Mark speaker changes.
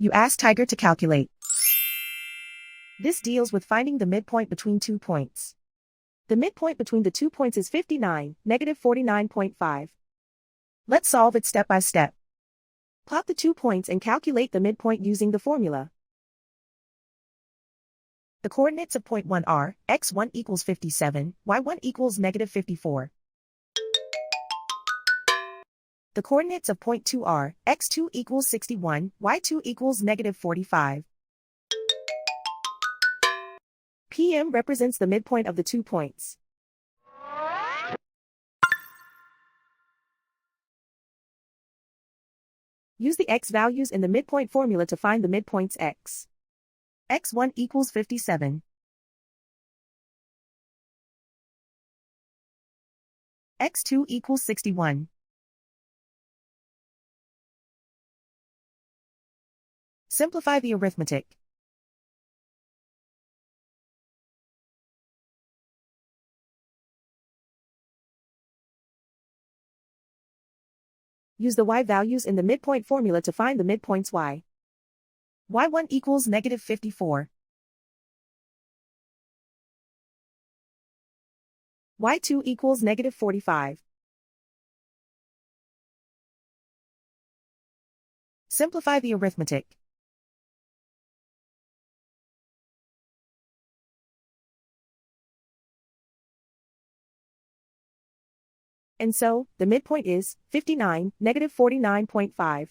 Speaker 1: You ask Tiger to calculate. This deals with finding the midpoint between 2 points. The midpoint between the 2 points is 59, negative 49.5. Let's solve it step by step. Plot the 2 points and calculate the midpoint using the formula. The coordinates of point 1 are, x1 equals 57, y1 equals negative 54. The coordinates of point 2 are, x2 equals 61, y2 equals negative 45. PM represents the midpoint of the 2 points. Use the x values in the midpoint formula to find the midpoints x. x1 equals 57. x2 equals 61. Simplify the arithmetic. Use the y values in the midpoint formula to find the midpoints y. y1 equals negative 54. y2 equals negative 45. Simplify the arithmetic. And so, the midpoint is 59, negative 49.5.